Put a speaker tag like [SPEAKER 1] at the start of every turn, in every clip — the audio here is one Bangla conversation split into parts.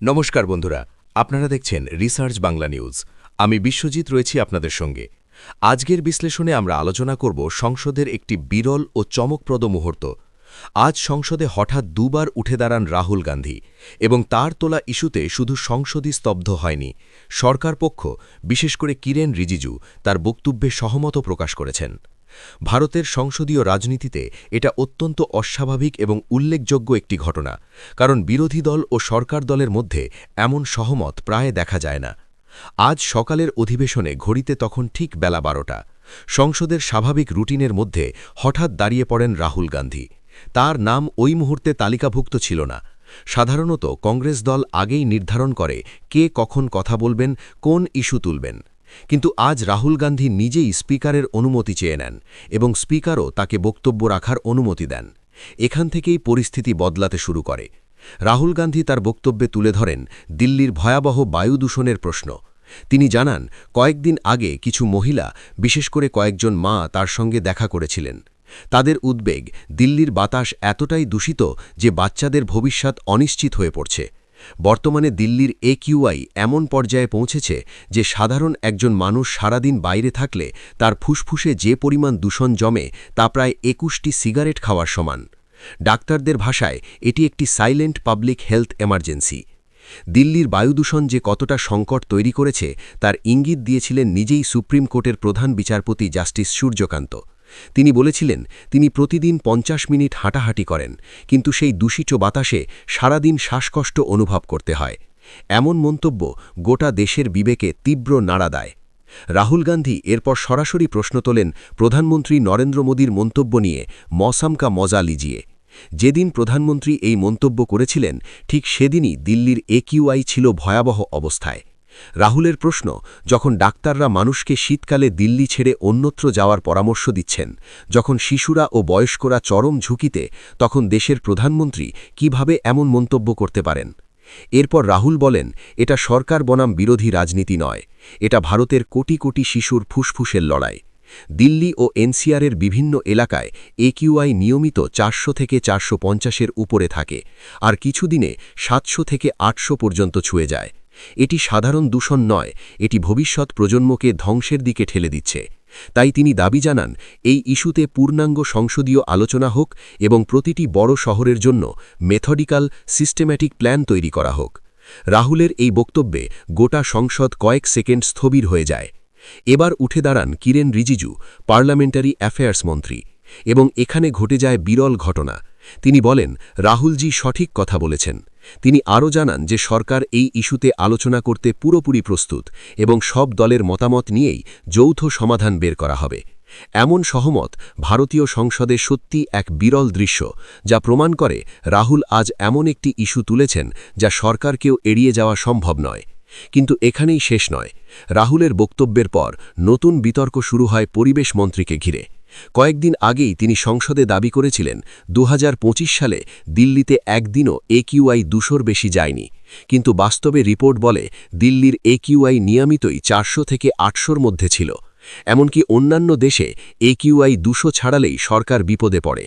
[SPEAKER 1] নমস্কার বন্ধুরা, আপনারা দেখছেন রিসার্চ বাংলা নিউজ। আমি বিশ্বজিৎ রয়েছি আপনাদের সঙ্গে। আজকের বিশ্লেষণে আমরা আলোচনা করব সংসদের একটি বিরল ও চমকপ্রদ মুহূর্ত। আজ সংসদে হঠাৎ দুবার উঠে দাঁড়ান রাহুল গান্ধী এবং তার তোলা ইস্যুতে শুধু সংসদই স্তব্ধ হয়নি, সরকার পক্ষ, বিশেষ করে কিরেন রিজিজু, তার বক্তব্যে সহমত প্রকাশ করেছেন। ভারতের সংসদীয় রাজনীতিতে এটা অত্যন্ত অস্বাভাবিক এবং উল্লেখযোগ্য একটি ঘটনা, কারণ বিরোধী দল ও সরকার দলের মধ্যে এমন সহমত প্রায় দেখা যায় না। আজ সকালের অধিবেশনে ঘড়িতে তখন ঠিক বেলা 12টা। সংসদের স্বাভাবিক রুটিনের মধ্যে হঠাৎ দাঁড়িয়ে পড়েন রাহুল গান্ধী। তার নাম ওই মুহূর্তে তালিকাভুক্ত ছিল না। সাধারণত কংগ্রেস দল আগেই নির্ধারণ করে কে কখন কথা বলবেন, কোন ইস্যু তুলবেন। কিন্তু আজ রাহুল গান্ধী নিজেই স্পিকারের অনুমতি চেয়ে নেন এবং স্পিকারও তাকে বক্তব্য রাখার অনুমতি দেন। এখান থেকেই পরিস্থিতি বদলাতে শুরু করে। রাহুল গান্ধী তার বক্তব্যে তুলে ধরেন দিল্লির ভয়াবহ বায়ু দূষণের প্রশ্ন। তিনি জানান, কয়েকদিন আগে কিছু মহিলা, বিশেষ করে কয়েকজন মা তার সঙ্গে দেখা করেছিলেন। তাদের উদ্বেগ, দিল্লির বাতাস এতটাই দূষিত যে বাচ্চাদের ভবিষ্যৎ অনিশ্চিত হয়ে পড়ছে। বর্তমানে দিল্লির AQI এমন পর্যায়ে পৌঁছেছে যে সাধারণ একজন মানুষ সারাদিন বাইরে থাকলে তার ফুসফুসে যে পরিমাণ দূষণ জমে তা প্রায় 21টি সিগারেট খাওয়ার সমান। ডাক্তারদের ভাষায় এটি একটি সাইলেন্ট পাবলিক হেলথ এমার্জেন্সি। দিল্লির বায়ুদূষণ যে কতটা সংকট তৈরি করেছে তার ইঙ্গিত দিয়েছিলেন নিজেই সুপ্রিম কোর্টের প্রধান বিচারপতি জাস্টিস সূর্যকান্ত। তিনি বলেছিলেন তিনি প্রতিদিন 50 মিনিট হাঁটাহাঁটি করেন, কিন্তু সেই দূষিত বাতাসে সারাদিন শ্বাসকষ্ট অনুভব করতে হয়। এমন মন্তব্য গোটা দেশের বিবেকে তীব্র নাড়া দেয়। রাহুল গান্ধী এরপর সরাসরি প্রশ্ন তোলেন প্রধানমন্ত্রী নরেন্দ্র মোদীর মন্তব্য নিয়ে, মৌসম কা মজা লিজিয়ে। যেদিন প্রধানমন্ত্রী এই মন্তব্য করেছিলেন ঠিক সেদিনই দিল্লির AQI ছিল ভয়াবহ অবস্থায়। রাহুলের প্রশ্ন, যখন ডাক্তাররা মানুষকে শীতকালে দিল্লি ছেড়ে অন্যত্র যাওয়ার পরামর্শ দিচ্ছেন, যখন শিশুরা ও বয়স্করা চরম ঝুঁকিতে, তখন দেশের প্রধানমন্ত্রী কিভাবে এমন মন্তব্য করতে পারেন? এরপর রাহুল বলেন, এটা সরকার বনাম বিরোধী রাজনীতি নয়, এটা ভারতের কোটি কোটি শিশুর ফুসফুসের লড়াই। দিল্লি ও NCR-এর বিভিন্ন এলাকায় AQI নিয়মিত 400 থেকে 450-এর উপরে থাকে, আর কিছুদিনে 700 থেকে 800 পর্যন্ত ছুঁয়ে যায়। এটি সাধারণ দূষণ নয়, এটি ভবিষ্যৎ প্রজন্মকে ধ্বংসের দিকে ঠেলে দিচ্ছে। তাই তিনি দাবি জানান, এই ইস্যুতে পূর্ণাঙ্গ সংসদীয় আলোচনা হোক এবং প্রতিটি বড় শহরের জন্য মেথডিক্যাল, সিস্টেম্যাটিক প্ল্যান তৈরি করা হোক। রাহুলের এই বক্তব্যে গোটা সংসদ কয়েক সেকেন্ড স্থবির হয়ে যায়। এবার উঠে দাঁড়ান কিরেন রিজিজু, পার্লামেন্টারি অ্যাফেয়ার্স মন্ত্রী, এবং এখানে ঘটে যায় বিরল ঘটনা। তিনি বলেন, রাহুলজি সঠিক কথা বলেছেন। তিনি আরও জানান যে সরকার এই ইস্যুতে আলোচনা করতে পুরোপুরি প্রস্তুত এবং সব দলের মতামত নিয়েই যৌথ সমাধান বের করা হবে। এমন সহমত ভারতীয় সংসদে সত্যি এক বিরল দৃশ্য, যা প্রমাণ করে রাহুল আজ এমন একটি ইস্যু তুলেছেন যা সরকারকেও এড়িয়ে যাওয়া সম্ভব নয়। কিন্তু এখানেই শেষ নয়। রাহুলের বক্তব্যের পর নতুন বিতর্ক শুরু হয় পরিবেশ মন্ত্রীকে ঘিরে। কয়েকদিন আগেই তিনি সংসদে দাবি করেছিলেন 2025 সালে দিল্লিতে একদিনও AQI 200-র বেশি যায়নি, কিন্তু বাস্তবে রিপোর্ট বলে দিল্লির AQI নিয়মিতই 400 থেকে 800-র মধ্যে ছিল। এমনকি অন্যান্য দেশে AQI 200 ছাড়ালেই সরকার বিপদে পড়ে,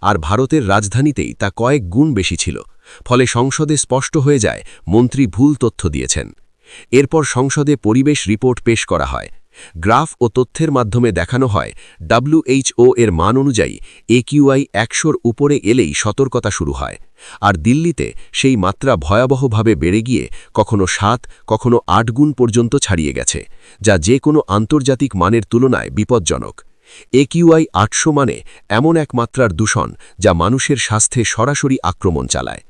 [SPEAKER 1] আর ভারতের রাজধানীতেই তা কয়েক গুণ বেশি ছিল। ফলে সংসদে স্পষ্ট হয়ে যায় মন্ত্রী ভুল তথ্য দিয়েছেন। এরপর সংসদে পরিবেশ রিপোর্ট পেশ করা হয়। গ্রাফ ও তথ্যের মাধ্যমে দেখানো হয় WHO এর মান অনুযায়ী AQI 100-র উপরে এলেই সতর্কতা শুরু হয়, আর দিল্লিতে সেই মাত্রা ভয়াবহভাবে বেড়ে গিয়ে কখনো 7, কখনো 8 গুণ পর্যন্ত ছাড়িয়ে গেছে, যা যে কোনো আন্তর্জাতিক মানের তুলনায় বিপজ্জনক। AQI 800 মানে এমন এক মাত্রার দূষণ যা মানুষের স্বাস্থ্যে সরাসরি আক্রমণ চালায়।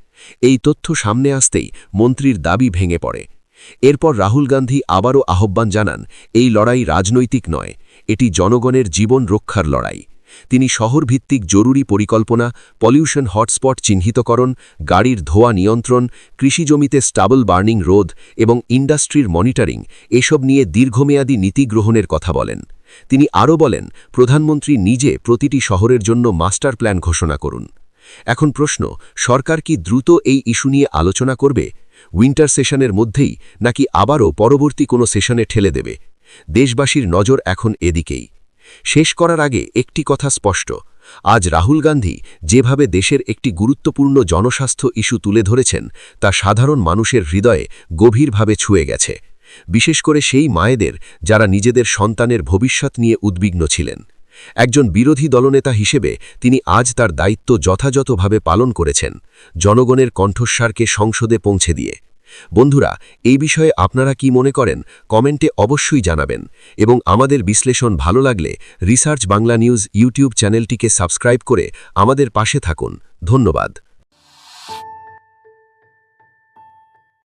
[SPEAKER 1] এই তথ্য সামনে আসতেই মন্ত্রীর দাবি ভেঙে পড়ে। এরপর রাহুল গান্ধী আবারও আহ্বান জানান, এই লড়াই রাজনৈতিক নয়, এটি জনগণের জীবন রক্ষার লড়াই। তিনি শহরভিত্তিক জরুরি পরিকল্পনা, পলিউশন হটস্পট চিহ্নিতকরণ, গাড়ির ধোঁয়া নিয়ন্ত্রণ, কৃষিজমিতে স্টাবল বার্নিং রোধ এবং ইন্ডাস্ট্রির মনিটরিং এসব নিয়ে দীর্ঘমেয়াদী নীতি গ্রহণের কথা বলেন। তিনি আরও বলেন, প্রধানমন্ত্রী নিজে প্রতিটি শহরের জন্য মাস্টার প্ল্যান ঘোষণা করুন। এখন প্রশ্ন, সরকার কি দ্রুত এই ইস্যু নিয়ে আলোচনা করবে, উইন্টার সেশনের মধ্যেই, নাকি আবারও পরবর্তী কোনো সেশনে ঠেলে দেবে? দেশবাসীর নজর এখন এদিকেই।
[SPEAKER 2] শেষ করার আগে একটি কথা স্পষ্ট, আজ রাহুল গান্ধী যেভাবে দেশের একটি গুরুত্বপূর্ণ জনস্বাস্থ্য ইস্যু তুলে ধরেছেন তা সাধারণ মানুষের হৃদয়ে গভীরভাবে ছুঁয়ে গেছে, বিশেষ করে সেই মায়েদের যারা নিজেদের সন্তানের ভবিষ্যৎ নিয়ে উদ্বিগ্ন ছিলেন। একজন বিরোধী দলনেতা হিসেবে তিনি আজ তার দায়িত্ব যথাযথভাবে পালন করেছেন, জনগণের কণ্ঠস্বরকে সংসদে পৌঁছে দিয়ে। বন্ধুরা, এই বিষয়ে আপনারা কি মনে করেন কমেন্টে অবশ্যই জানাবেন এবং আমাদের বিশ্লেষণ ভালো লাগলে রিসার্চ বাংলা নিউজ ইউটিউব চ্যানেলটিকে সাবস্ক্রাইব করে আমাদের পাশে থাকুন। ধন্যবাদ।